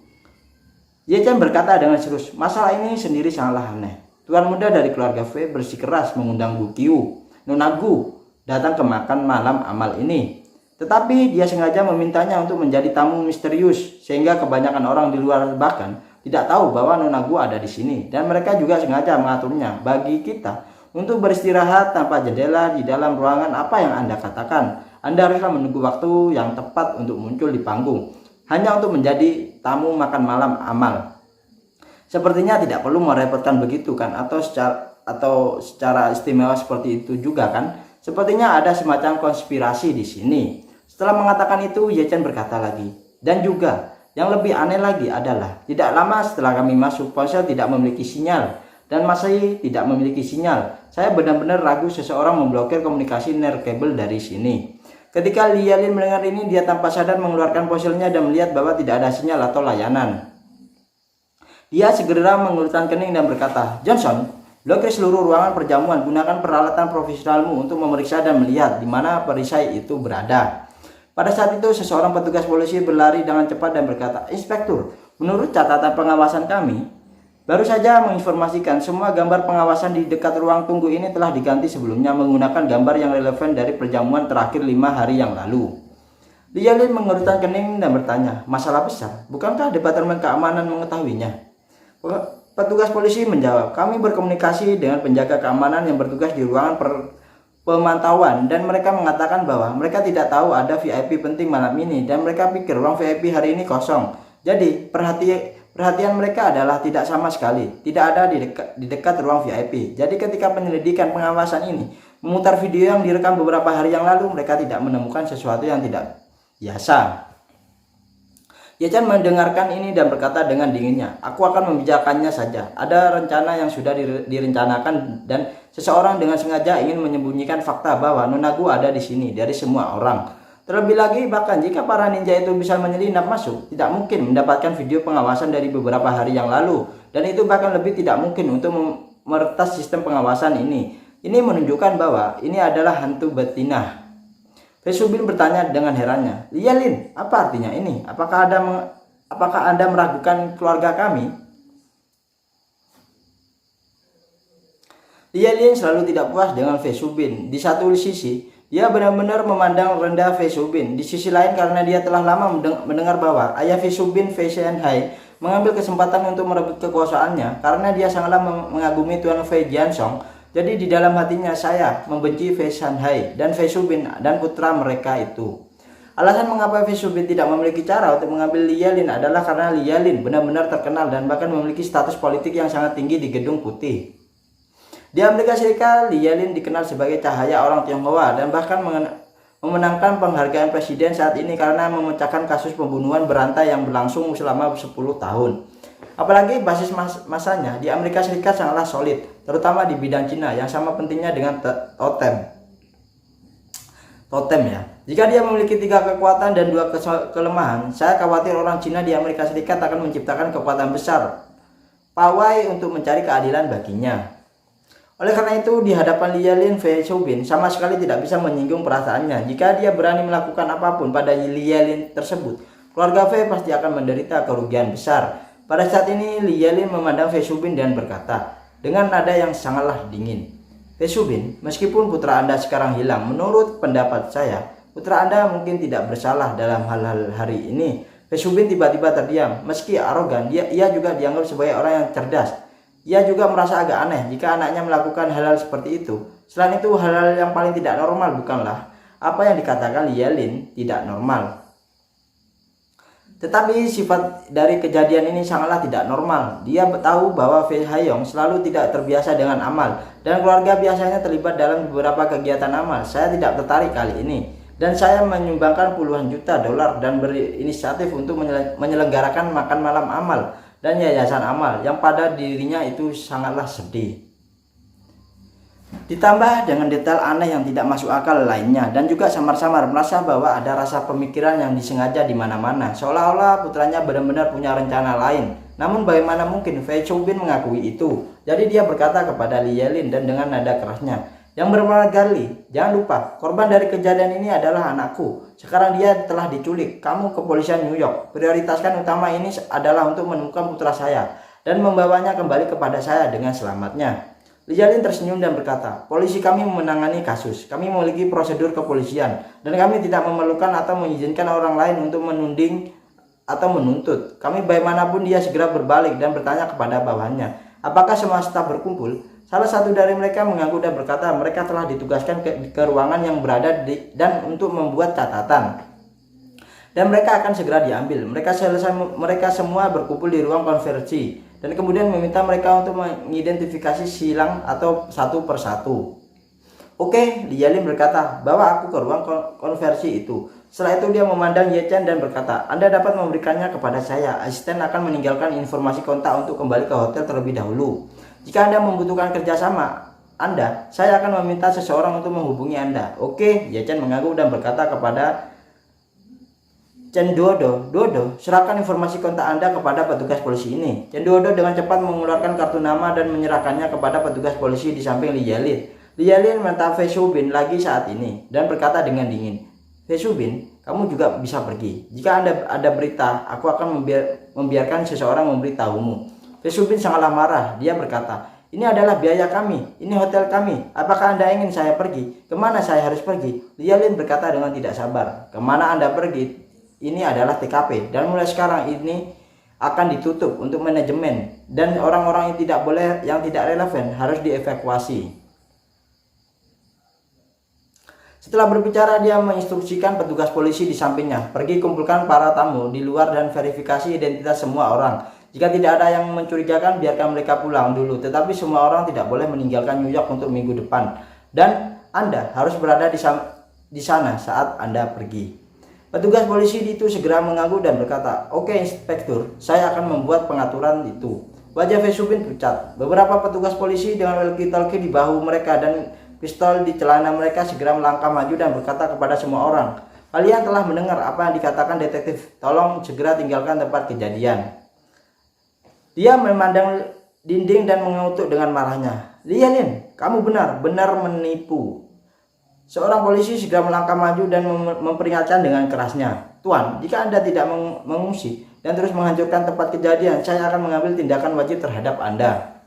Ye Chen berkata dengan serius, masalah ini sendiri sangatlah aneh. Tuan muda dari keluarga Fei bersikeras mengundang Gu Qiu, Nona Gu, datang ke makan malam amal ini. Tetapi dia sengaja memintanya untuk menjadi tamu misterius, sehingga kebanyakan orang di luar bahkan tidak tahu bahwa Nona Gu ada di sini. Dan mereka juga sengaja mengaturnya bagi kita untuk beristirahat tanpa jendela di dalam ruangan. Apa yang Anda katakan? Anda haruslah menunggu waktu yang tepat untuk muncul di panggung, hanya untuk menjadi tamu makan malam amal. Sepertinya tidak perlu merepotkan begitu kan, atau secara istimewa seperti itu juga kan? Sepertinya ada semacam konspirasi di sini. Setelah mengatakan itu, Ye Chen berkata lagi, dan juga yang lebih aneh lagi adalah tidak lama setelah kami masuk, ponsel tidak memiliki sinyal dan masih tidak memiliki sinyal. Saya benar-benar ragu seseorang memblokir komunikasi nirkabel dari sini. Ketika Li Yelin mendengar ini, dia tanpa sadar mengeluarkan ponselnya dan melihat bahwa tidak ada sinyal atau layanan. Dia segera mengelutkan kening dan berkata, Johnson, blokir seluruh ruangan perjamuan, gunakan peralatan profesionalmu untuk memeriksa dan melihat di mana perisai itu berada. Pada saat itu, seseorang petugas polisi berlari dengan cepat dan berkata, Inspektur, menurut catatan pengawasan kami, baru saja menginformasikan semua gambar pengawasan di dekat ruang tunggu ini telah diganti sebelumnya menggunakan gambar yang relevan dari perjamuan terakhir 5 hari yang lalu. Li Yelin mengerutkan kening dan bertanya, masalah besar, bukankah Departemen Keamanan mengetahuinya? Petugas polisi menjawab, kami berkomunikasi dengan penjaga keamanan yang bertugas di ruangan pemantauan dan mereka mengatakan bahwa mereka tidak tahu ada VIP penting malam ini dan mereka pikir ruang VIP hari ini kosong. Jadi perhatian mereka adalah tidak sama sekali, tidak ada di dekat ruang VIP. Jadi ketika penyelidikan pengawasan ini memutar video yang direkam beberapa hari yang lalu, mereka tidak menemukan sesuatu yang tidak biasa. Ye Chen mendengarkan ini dan berkata dengan dinginnya, aku akan membicarakannya saja. Ada rencana yang sudah direncanakan dan seseorang dengan sengaja ingin menyembunyikan fakta bahwa Nona Gu ada di sini dari semua orang. Terlebih lagi, bahkan jika para ninja itu bisa menyelinap masuk, tidak mungkin mendapatkan video pengawasan dari beberapa hari yang lalu. Dan itu bahkan lebih tidak mungkin untuk meretas sistem pengawasan ini. Ini menunjukkan bahwa ini adalah hantu betina. Fei Shubin bertanya dengan herannya, Li Yelin, apa artinya ini? Apakah Anda meragukan keluarga kami? Li Yelin selalu tidak puas dengan Fei Shubin. Di satu sisi, dia benar-benar memandang rendah Fei Shubin. Di sisi lain, karena dia telah lama mendengar bahwa ayah Fei Shubin, Fei Shenhai, mengambil kesempatan untuk merebut kekuasaannya karena dia sangatlah mengagumi Tuan Fei Jiansong. Jadi di dalam hatinya saya membenci Fei Shenhai dan Fei Shubin dan putra mereka itu. Alasan mengapa Fei Shubin tidak memiliki cara untuk mengambil Li Yelin adalah karena Li Yelin benar-benar terkenal dan bahkan memiliki status politik yang sangat tinggi di Gedung Putih. Di Amerika Serikat, Li Yelin dikenal sebagai cahaya orang Tionghoa dan bahkan memenangkan penghargaan presiden saat ini karena memecahkan kasus pembunuhan berantai yang berlangsung selama 10 tahun. Apalagi basis masanya di Amerika Serikat sangatlah solid, terutama di bidang Cina yang sama pentingnya dengan totem ya. Jika dia memiliki 3 kekuatan dan 2 kelemahan, saya khawatir orang Cina di Amerika Serikat akan menciptakan kekuatan besar pawai untuk mencari keadilan baginya. Oleh karena itu, di hadapan Li Yelin, Fei Shubin sama sekali tidak bisa menyinggung perasaannya. Jika dia berani melakukan apapun pada Li Yelin tersebut, keluarga Fei pasti akan menderita kerugian besar. Pada saat ini, Li Yelin memandang Fei Shubin dan berkata dengan nada yang sangatlah dingin, Fei Shubin, meskipun putra Anda sekarang hilang, menurut pendapat saya, putra Anda mungkin tidak bersalah dalam hal-hal hari ini. Fei Shubin tiba-tiba terdiam. Meski arogan, ia juga dianggap sebagai orang yang cerdas. Ia juga merasa agak aneh jika anaknya melakukan hal-hal seperti itu. Selain itu, hal-hal yang paling tidak normal bukanlah apa yang dikatakan Li Yelin tidak normal. Tetapi sifat dari kejadian ini sangatlah tidak normal. Dia tahu bahwa Fei Haiyong selalu tidak terbiasa dengan amal dan keluarga biasanya terlibat dalam beberapa kegiatan amal. Saya tidak tertarik kali ini dan saya menyumbangkan puluhan juta dolar dan berinisiatif untuk menyelenggarakan makan malam amal dan yayasan amal yang pada dirinya itu sangatlah sedih. Ditambah dengan detail aneh yang tidak masuk akal lainnya dan juga samar-samar merasa bahwa ada rasa pemikiran yang disengaja di mana-mana, seolah-olah putranya benar-benar punya rencana lain. Namun bagaimana mungkin Fei Shubin mengakui itu? Jadi dia berkata kepada Li Yelin dan dengan nada kerasnya, yang bernama Garli. Jangan lupa, korban dari kejadian ini adalah anakku. Sekarang dia telah diculik. Kamu kepolisian New York, prioritaskan utama ini adalah untuk menemukan putra saya dan membawanya kembali kepada saya dengan selamatnya. Lijalin tersenyum dan berkata, polisi kami menangani kasus. Kami memiliki prosedur kepolisian dan kami tidak memerlukan atau mengizinkan orang lain untuk menuding atau menuntut. Kami bagaimanapun dia segera berbalik dan bertanya kepada bawahannya, apakah semua staf berkumpul? Salah satu dari mereka mengangguk dan berkata mereka telah ditugaskan ke ruangan yang berada dan untuk membuat catatan. Dan mereka akan segera diambil. Mereka semua berkumpul di ruang konversi dan kemudian meminta mereka untuk mengidentifikasi silang atau satu persatu. Oke, Lijalin berkata, bawa aku ke ruang konversi itu. Setelah itu dia memandang Ye Chen dan berkata, Anda dapat memberikannya kepada saya. Asisten akan meninggalkan informasi kontak untuk kembali ke hotel terlebih dahulu. Jika Anda membutuhkan kerjasama Anda, saya akan meminta seseorang untuk menghubungi Anda. Oke, Ye Chen mengangguk dan berkata kepada Chen Duodo, serahkan informasi kontak Anda kepada petugas polisi ini. Chen Duodo dengan cepat mengeluarkan kartu nama dan menyerahkannya kepada petugas polisi di samping Lijalin. Lijalin menatap Fei Shubin lagi saat ini dan berkata dengan dingin, Fei Shubin, kamu juga bisa pergi. Jika ada berita, aku akan membiarkan seseorang memberitahumu. Fei Shubin sangatlah marah. Dia berkata, ini adalah biaya kami, ini hotel kami. Apakah Anda ingin saya pergi? Kemana saya harus pergi? Lijalin berkata dengan tidak sabar. Kemana Anda pergi? Ini adalah TKP dan mulai sekarang ini akan ditutup untuk manajemen dan orang-orang yang tidak relevan harus dievakuasi. Setelah berbicara, dia menginstruksikan petugas polisi di sampingnya, pergi kumpulkan para tamu di luar dan verifikasi identitas semua orang. Jika tidak ada yang mencurigakan, biarkan mereka pulang dulu. Tetapi semua orang tidak boleh meninggalkan New York untuk minggu depan. Dan Anda harus berada di sana saat Anda pergi. Petugas polisi itu segera mengangguk dan berkata, oke inspektur, saya akan membuat pengaturan itu. Wajah Fei Shubin pucat. Beberapa petugas polisi dengan walkie-talkie di bahu mereka dan pistol di celana mereka segera melangkah maju dan berkata kepada semua orang, kalian telah mendengar apa yang dikatakan detektif. Tolong segera tinggalkan tempat kejadian. Dia memandang dinding dan mengutuk dengan marahnya. Lijalin, kamu benar menipu. Seorang polisi segera melangkah maju dan memperingatkan dengan kerasnya. Tuan, jika Anda tidak mengungsi dan terus menghancurkan tempat kejadian, saya akan mengambil tindakan wajib terhadap Anda.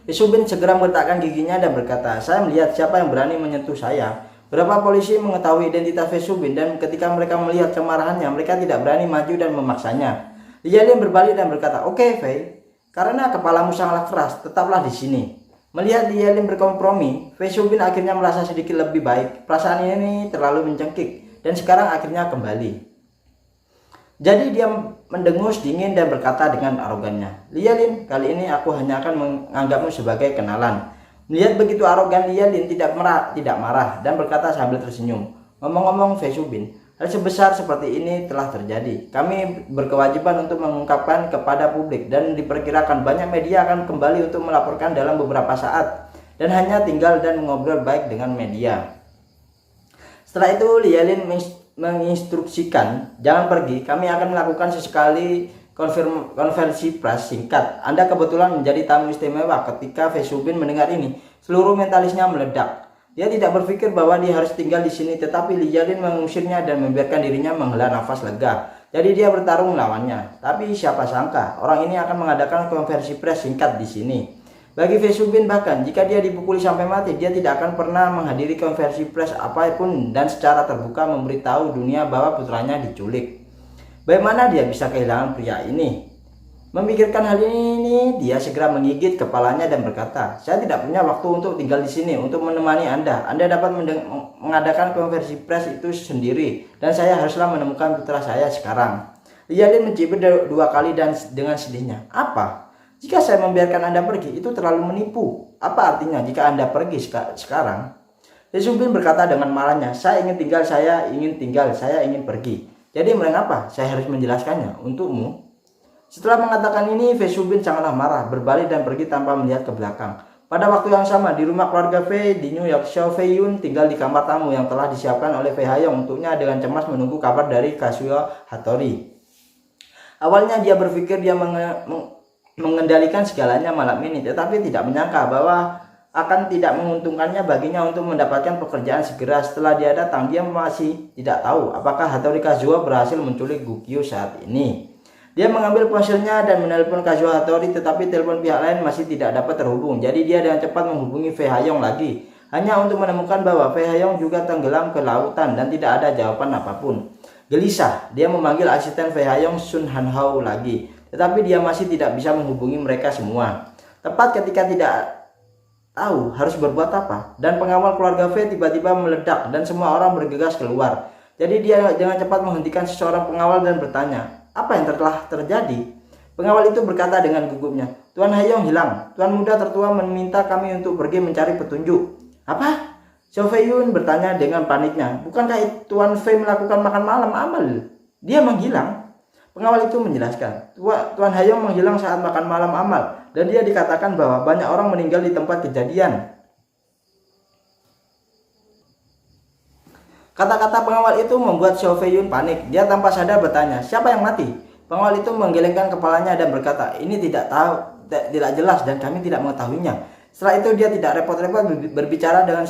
Fei Shubin segera meletakkan giginya dan berkata, saya melihat siapa yang berani menyentuh saya. Beberapa polisi mengetahui identitas Fei Shubin dan ketika mereka melihat kemarahannya, mereka tidak berani maju dan memaksanya. Lijalin berbalik dan berkata, oke Fei, karena kepalamu sangatlah keras, tetaplah di sini. Melihat Lijalin berkompromi, Fei Shubin akhirnya merasa sedikit lebih baik. Perasaan ini terlalu mencengkik dan sekarang akhirnya kembali. Jadi dia mendengus dingin dan berkata dengan arogannya, Lijalin, kali ini aku hanya akan menganggapmu sebagai kenalan. Melihat begitu arogan, Lijalin tidak marah dan berkata sambil tersenyum, ngomong-ngomong Fei Shubin, hal sebesar seperti ini telah terjadi. Kami berkewajiban untuk mengungkapkan kepada publik dan diperkirakan banyak media akan kembali untuk melaporkan dalam beberapa saat dan hanya tinggal dan mengobrol baik dengan media. Setelah itu Lijalin menginstruksikan, jangan pergi, kami akan melakukan sesekali konferensi pers singkat. Anda kebetulan menjadi tamu istimewa. Ketika Fei Shubin mendengar ini, seluruh mentalisnya meledak. Dia tidak berpikir bahwa dia harus tinggal di sini, tetapi Lijalin mengusirnya dan membiarkan dirinya menghela nafas lega. Jadi dia bertarung melawannya. Tapi siapa sangka orang ini akan mengadakan konferensi pers singkat di sini. Bagi Fei Shubin bahkan jika dia dipukuli sampai mati, dia tidak akan pernah menghadiri konferensi pers apapun dan secara terbuka memberitahu dunia bahwa putranya diculik. Bagaimana dia bisa kehilangan pria ini? Memikirkan hal ini, dia segera menggigit kepalanya dan berkata, saya tidak punya waktu untuk tinggal di sini untuk menemani Anda. Anda dapat mengadakan konferensi pers itu sendiri dan saya haruslah menemukan putra saya sekarang. Lijalin mencibir 2 kali dan dengan sedihnya, apa? Jika saya membiarkan Anda pergi, itu terlalu menipu. Apa artinya jika Anda pergi sekarang? Fei Shubin berkata dengan marahnya, saya ingin tinggal, saya ingin pergi. Jadi mengapa saya harus menjelaskannya untukmu? Setelah mengatakan ini, Fei Shubin sangatlah marah, berbalik dan pergi tanpa melihat ke belakang. Pada waktu yang sama, di rumah keluarga Fei di New York, Xiao Fei Yun tinggal di kamar tamu yang telah disiapkan oleh Fei Haiyong untuknya dengan cemas menunggu kabar dari Kazuo Hattori. Awalnya dia berpikir dia mengendalikan segalanya malam ini, tetapi tidak menyangka bahwa akan tidak menguntungkannya baginya untuk mendapatkan pekerjaan segera. Setelah dia datang, dia masih tidak tahu apakah Hattori Kazuo berhasil menculik Gukyu saat ini. Dia mengambil ponselnya dan menelpon Kazuo Hattori, tetapi telepon pihak lain masih tidak dapat terhubung. Jadi dia dengan cepat menghubungi Fei Haiyong lagi, hanya untuk menemukan bahwa Fei Haiyong juga tenggelam ke lautan dan tidak ada jawaban apapun. Gelisah, dia memanggil asisten Fei Haiyong Sun Hanhao lagi, tetapi dia masih tidak bisa menghubungi mereka semua. Tepat ketika tidak tahu harus berbuat apa, dan pengawal keluarga Fei tiba-tiba meledak dan semua orang bergegas keluar. Jadi dia dengan cepat menghentikan seseorang pengawal dan bertanya, apa yang telah terjadi? Pengawal itu berkata dengan gugupnya, Tuan Haiyong hilang. Tuan muda tertua meminta kami untuk pergi mencari petunjuk. Apa? Xiao Feiyun bertanya dengan paniknya, bukankah Tuan Fei melakukan makan malam amal? Dia menghilang. Pengawal itu menjelaskan, Tuan Haiyong menghilang saat makan malam amal, dan dia dikatakan bahwa banyak orang meninggal di tempat kejadian. Kata-kata pengawal itu membuat Xiao Feiyun panik. Dia tanpa sadar bertanya, siapa yang mati? Pengawal itu menggelengkan kepalanya dan berkata, ini tidak tidak jelas dan kami tidak mengetahuinya. Setelah itu dia tidak repot-repot berbicara dengan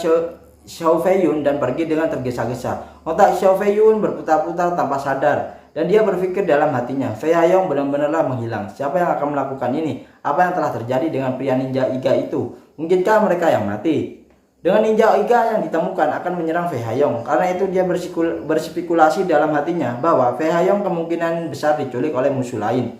Xiao Feiyun dan pergi dengan tergesa-gesa. Otak Xiao Feiyun berputar-putar tanpa sadar. Dan dia berpikir dalam hatinya, Fei Haiyong benar-benarlah menghilang. Siapa yang akan melakukan ini? Apa yang telah terjadi dengan pria ninja Iga itu? Mungkinkah mereka yang mati? Dengan ninja Iga yang ditemukan akan menyerang Fei Haiyong. Karena itu dia berspekulasi dalam hatinya bahwa Fei Haiyong kemungkinan besar diculik oleh musuh lain.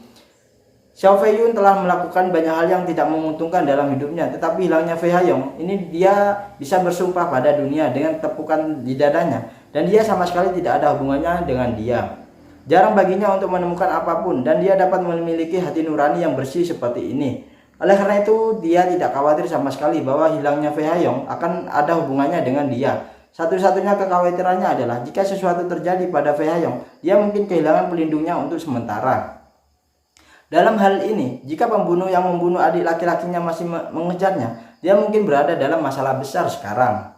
Xiao Feiyun telah melakukan banyak hal yang tidak menguntungkan dalam hidupnya, tetapi hilangnya Fei Haiyong ini dia bisa bersumpah pada dunia dengan tepukan di dadanya, dan dia sama sekali tidak ada hubungannya dengan dia. Jarang baginya untuk menemukan apapun, dan dia dapat memiliki hati nurani yang bersih seperti ini. Oleh karena itu, dia tidak khawatir sama sekali bahwa hilangnya Fei Haiyong akan ada hubungannya dengan dia. Satu-satunya kekhawatirannya adalah jika sesuatu terjadi pada Fei Haiyong, dia mungkin kehilangan pelindungnya untuk sementara. Dalam hal ini, jika pembunuh yang membunuh adik laki-lakinya masih mengejarnya, dia mungkin berada dalam masalah besar sekarang.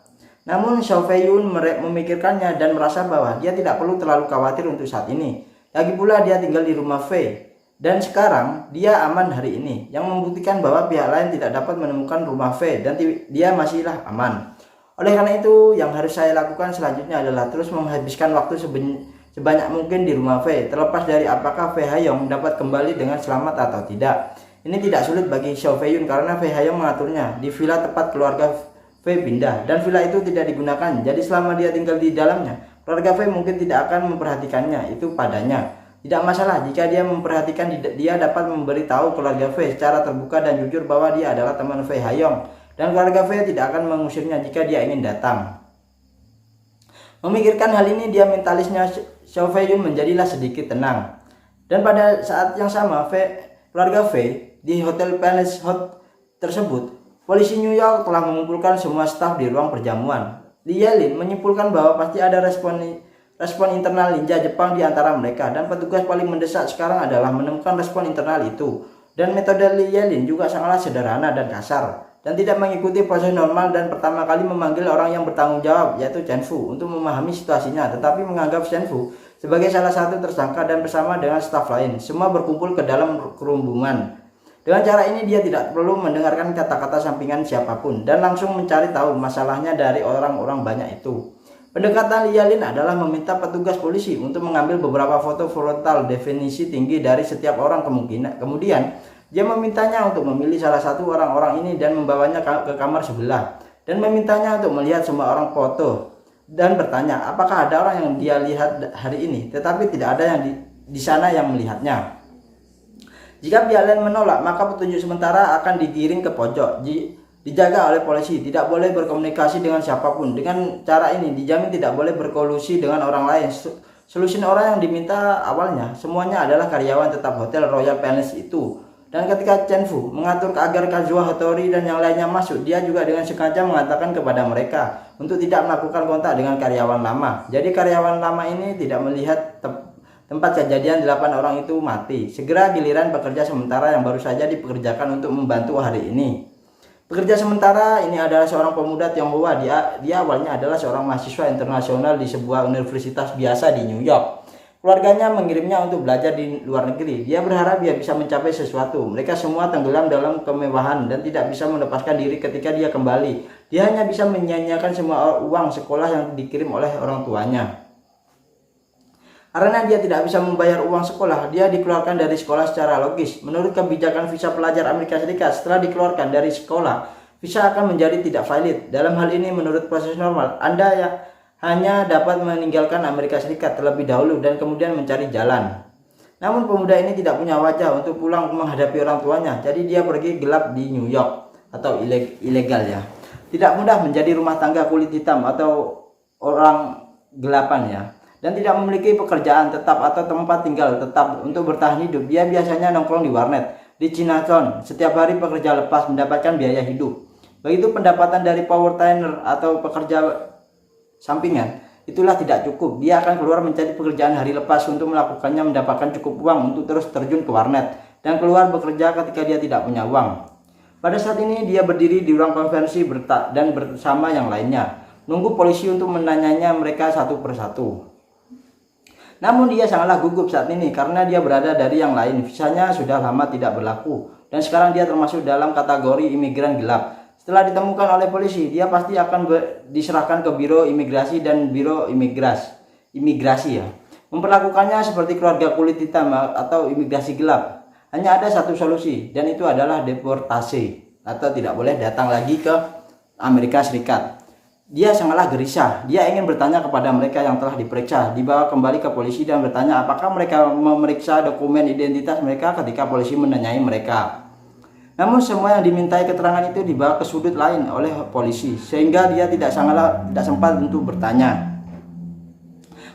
Namun Xiao Feiyun memikirkannya dan merasa bahwa dia tidak perlu terlalu khawatir untuk saat ini. Lagi pula dia tinggal di rumah Fei, dan sekarang dia aman hari ini, yang membuktikan bahwa pihak lain tidak dapat menemukan rumah Fei dan dia masihlah aman. Oleh karena itu, yang harus saya lakukan selanjutnya adalah terus menghabiskan waktu sebanyak mungkin di rumah Fei, terlepas dari apakah Fei Haiyong dapat kembali dengan selamat atau tidak. Ini tidak sulit bagi Xiao Feiyun karena Fei Haiyong mengaturnya di villa tempat keluarga Fei pindah, dan villa itu tidak digunakan. Jadi selama dia tinggal di dalamnya, keluarga Fei mungkin tidak akan memperhatikannya itu padanya. Tidak masalah jika dia memperhatikan, dia dapat memberitahu keluarga Fei secara terbuka dan jujur bahwa dia adalah teman Fei Haiyong, dan keluarga Fei tidak akan mengusirnya jika dia ingin datang. Memikirkan hal ini, dia mentalisnya Xiao Feiyun menjadilah sedikit tenang. Dan pada saat yang sama, keluarga Fei di Hotel Palace tersebut, polisi New York telah mengumpulkan semua staf di ruang perjamuan. Li Yelin menyimpulkan bahwa pasti ada respon internal ninja Jepang di antara mereka, dan petugas paling mendesak sekarang adalah menemukan respon internal itu. Dan metode Li Yelin juga sangatlah sederhana dan kasar, dan tidak mengikuti proses normal, dan pertama kali memanggil orang yang bertanggung jawab, yaitu Chen Fu, untuk memahami situasinya, tetapi menganggap Chen Fu sebagai salah satu tersangka dan bersama dengan staf lain, semua berkumpul ke dalam kerumunan. Dengan cara ini dia tidak perlu mendengarkan kata-kata sampingan siapapun dan langsung mencari tahu masalahnya dari orang-orang banyak itu. Pendekatan Li Yelin adalah meminta petugas polisi untuk mengambil beberapa foto frontal definisi tinggi dari setiap orang kemudian dia memintanya untuk memilih salah satu orang-orang ini dan membawanya ke kamar sebelah, dan memintanya untuk melihat semua orang foto dan bertanya apakah ada orang yang dia lihat hari ini, tetapi tidak ada yang di sana yang melihatnya. Jika pihak lain menolak, maka petunjuk sementara akan digiring ke pojok, dijaga oleh polisi, tidak boleh berkomunikasi dengan siapapun. Dengan cara ini dijamin tidak boleh berkolusi dengan orang lain. Solusi orang yang diminta awalnya semuanya adalah karyawan tetap Hotel Royal Palace itu. Dan ketika Chen Fu mengatur agar Kazuo Hattori dan yang lainnya masuk, dia juga dengan sengaja mengatakan kepada mereka untuk tidak melakukan kontak dengan karyawan lama. Jadi karyawan lama ini tidak melihat tempat kejadian 8 orang itu mati. Segera giliran pekerja sementara yang baru saja dipekerjakan untuk membantu hari ini. Pekerja sementara ini adalah seorang pemuda Tionghoa. Dia awalnya adalah seorang mahasiswa internasional di sebuah universitas biasa di New York. Keluarganya mengirimnya untuk belajar di luar negeri. Dia berharap dia bisa mencapai sesuatu. Mereka semua tenggelam dalam kemewahan dan tidak bisa melepaskan diri ketika dia kembali. Dia hanya bisa menyia-nyiakan semua uang sekolah yang dikirim oleh orang tuanya. Karena dia tidak bisa membayar uang sekolah, dia dikeluarkan dari sekolah secara logis. Menurut kebijakan visa pelajar Amerika Serikat, setelah dikeluarkan dari sekolah, visa akan menjadi tidak valid. Dalam hal ini, menurut proses normal, Anda ya hanya dapat meninggalkan Amerika Serikat terlebih dahulu dan kemudian mencari jalan. Namun pemuda ini tidak punya wajah untuk pulang menghadapi orang tuanya, jadi dia pergi gelap di New York atau ilegal ya. Tidak mudah menjadi rumah tangga kulit hitam atau orang gelapan ya. Dan tidak memiliki pekerjaan tetap atau tempat tinggal tetap untuk bertahan hidup. Dia biasanya nongkrong di warnet, di Chinatown, setiap hari pekerja lepas mendapatkan biaya hidup. Begitu pendapatan dari power tiner atau pekerja sampingan, itulah tidak cukup. Dia akan keluar mencari pekerjaan hari lepas untuk melakukannya mendapatkan cukup uang untuk terus terjun ke warnet dan keluar bekerja ketika dia tidak punya uang. Pada saat ini dia berdiri di ruang konferensi dan bersama yang lainnya, nunggu polisi untuk menanyanya mereka satu persatu. Namun dia sangatlah gugup saat ini karena dia berada dari yang lain. Visanya sudah lama tidak berlaku dan sekarang dia termasuk dalam kategori imigran gelap. Setelah ditemukan oleh polisi, dia pasti akan diserahkan ke Biro Imigrasi dan Biro Imigrasi ya. Memperlakukannya seperti keluarga kulit hitam atau imigrasi gelap. Hanya ada satu solusi, dan itu adalah deportasi atau tidak boleh datang lagi ke Amerika Serikat. Dia sangatlah gelisah. Dia ingin bertanya kepada mereka yang telah diperiksa, dibawa kembali ke polisi dan bertanya apakah mereka memeriksa dokumen identitas mereka ketika polisi menanyai mereka. Namun semua yang dimintai keterangan itu dibawa ke sudut lain oleh polisi, sehingga dia tidak sempat untuk bertanya.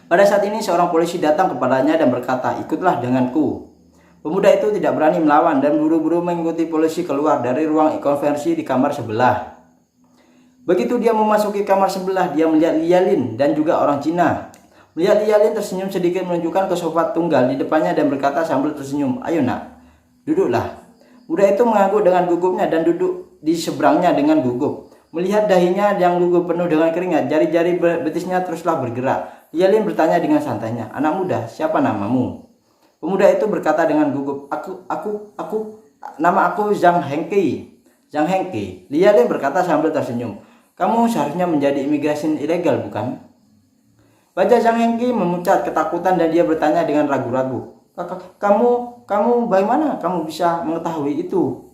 Pada saat ini seorang polisi datang kepadanya dan berkata, "Ikutlah denganku." Pemuda itu tidak berani melawan dan buru-buru mengikuti polisi keluar dari ruang konferensi di kamar sebelah. Begitu dia memasuki kamar sebelah, dia melihat Lialin dan juga orang Cina. Melihat Lialin tersenyum sedikit menunjukkan ke sofa tunggal di depannya dan berkata sambil tersenyum, "Ayo nak, duduklah." Budak itu mengangguk dengan gugupnya dan duduk di seberangnya dengan gugup. Melihat dahinya yang gugup penuh dengan keringat, jari-jari betisnya teruslah bergerak. Lialin bertanya dengan santainya, "Anak muda, siapa namamu?" Pemuda itu berkata dengan gugup, Nama aku Zhang Hengqi." Zhang Hengqi. Lialin berkata sambil tersenyum, "Kamu seharusnya menjadi imigrasi ilegal, bukan?" Wajah Zhang Hengqi memucat ketakutan dan dia bertanya dengan ragu-ragu, Kamu bagaimana kamu bisa mengetahui itu?"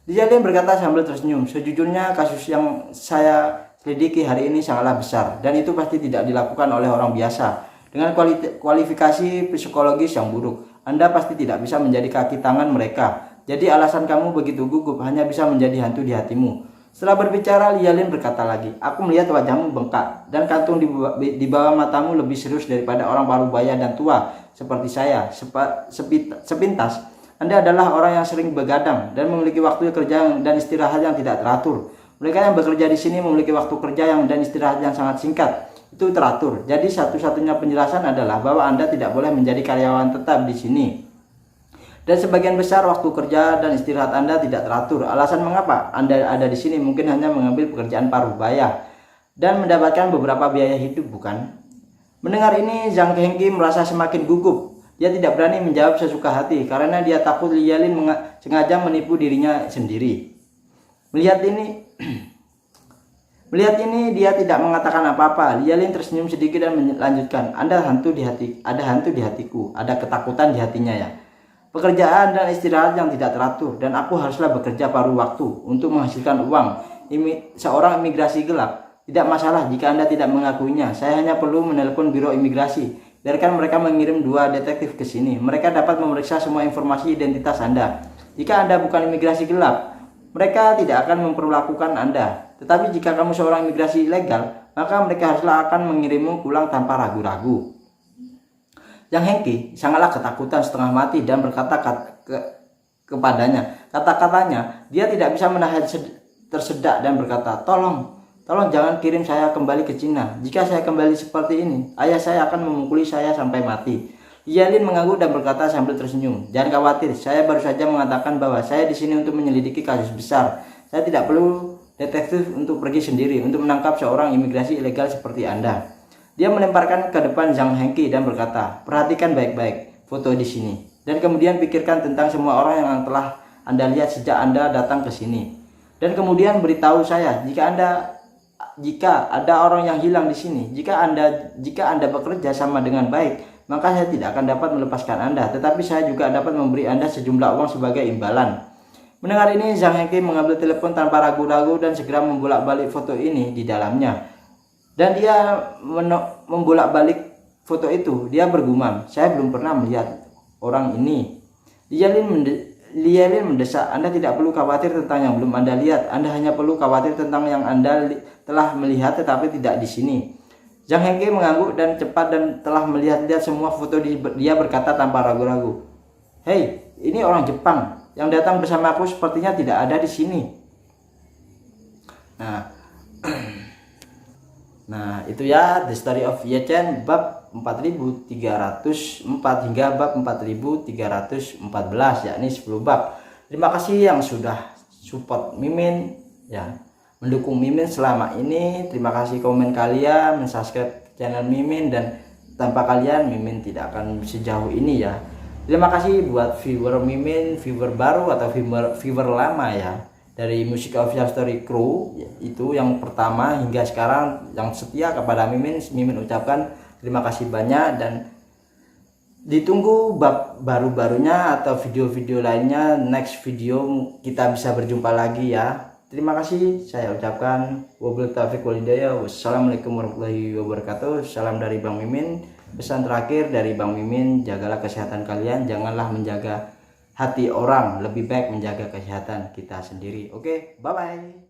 Lialin berkata sambil tersenyum, "Sejujurnya kasus yang saya selidiki hari ini sangatlah besar dan itu pasti tidak dilakukan oleh orang biasa dengan kualifikasi psikologis yang buruk. Anda pasti tidak bisa menjadi kaki tangan mereka. Jadi alasan kamu begitu gugup hanya bisa menjadi hantu di hatimu." Setelah berbicara, Lialin berkata lagi, "Aku melihat wajahmu bengkak dan kantung di bawah matamu lebih serius daripada orang parubaya dan tua seperti saya. Sepintas, Anda adalah orang yang sering begadang dan memiliki waktu kerja dan istirahat yang tidak teratur. Mereka yang bekerja di sini memiliki waktu kerja dan istirahat yang sangat singkat. Itu teratur. Jadi satu-satunya penjelasan adalah bahwa Anda tidak boleh menjadi karyawan tetap di sini. Dan sebagian besar waktu kerja dan istirahat Anda tidak teratur. Alasan mengapa Anda ada di sini mungkin hanya mengambil pekerjaan parubaya dan mendapatkan beberapa biaya hidup, bukan?" Mendengar ini, Zhang Hengqi merasa semakin gugup. Dia tidak berani menjawab sesuka hati karena dia takut Lialin sengaja menipu dirinya sendiri. Melihat ini dia tidak mengatakan apa-apa. Lialin tersenyum sedikit dan melanjutkan, Ada hantu di hatiku, ada ketakutan di hatinya ya. Pekerjaan dan istirahat yang tidak teratur dan aku haruslah bekerja paruh waktu untuk menghasilkan uang. Seorang imigrasi gelap. Tidak masalah jika Anda tidak mengakuinya. Saya hanya perlu menelpon Biro Imigrasi. Biarkan mereka mengirim 2 detektif ke sini. Mereka dapat memeriksa semua informasi identitas Anda. Jika Anda bukan imigrasi gelap, mereka tidak akan memperlakukan Anda. Tetapi jika kamu seorang imigrasi ilegal, maka mereka haruslah akan mengirimmu pulang tanpa ragu-ragu. Zhang Hengqi sangatlah ketakutan setengah mati dan berkata kepadanya, kata-katanya, dia tidak bisa menahan tersedak dan berkata, Tolong jangan kirim saya kembali ke Cina. Jika saya kembali seperti ini, ayah saya akan memukuli saya sampai mati." Lialin mengangguk dan berkata sambil tersenyum, "Jangan khawatir, saya baru saja mengatakan bahwa saya di sini untuk menyelidiki kasus besar. Saya tidak perlu detektif untuk pergi sendiri untuk menangkap seorang imigrasi ilegal seperti Anda." Dia melemparkan ke depan Zhang Hengqi dan berkata, "Perhatikan baik-baik foto di sini. Dan kemudian pikirkan tentang semua orang yang telah Anda lihat sejak Anda datang ke sini. Dan kemudian beritahu saya jika ada orang yang hilang di sini. Jika Anda bekerja sama dengan baik, maka saya tidak akan dapat melepaskan Anda, tetapi saya juga dapat memberi Anda sejumlah uang sebagai imbalan." Mendengar ini, Zhang Hengqi mengambil telepon tanpa ragu-ragu dan segera membolak-balik foto ini di dalamnya. Dan dia membolak-balik foto itu. Dia bergumam, "Saya belum pernah melihat orang ini." Lielin mendesak, "Anda tidak perlu khawatir tentang yang belum Anda lihat. Anda hanya perlu khawatir tentang yang Anda telah melihat tetapi tidak di sini." Zhang Hengqi mengangguk dan cepat dan telah melihat-lihat semua foto. Dia berkata tanpa ragu-ragu, "Hei, ini orang Jepang. Yang datang bersama aku sepertinya tidak ada di sini." Nah, itu ya The Story of Ye Chen bab 4304 hingga bab 4314, yakni 10 bab. Terima kasih yang sudah support Mimin ya, mendukung Mimin selama ini. Terima kasih komen kalian, mensubscribe channel Mimin, dan tanpa kalian Mimin tidak akan sejauh ini ya. Terima kasih buat viewer Mimin, viewer baru atau viewer lama ya, dari Music Official Story Crew, itu yang pertama hingga sekarang yang setia kepada Mimin ucapkan terima kasih banyak, dan ditunggu bab baru-barunya atau video-video lainnya. Next video kita bisa berjumpa lagi ya. Terima kasih saya ucapkan. Wabillahi taufiq wal hidayah. Wassalamualaikum warahmatullahi wabarakatuh. Salam dari Bang Mimin. Pesan terakhir dari Bang Mimin, jagalah kesehatan kalian, janganlah menjaga hati orang, lebih baik menjaga kesehatan kita sendiri. Oke, bye bye.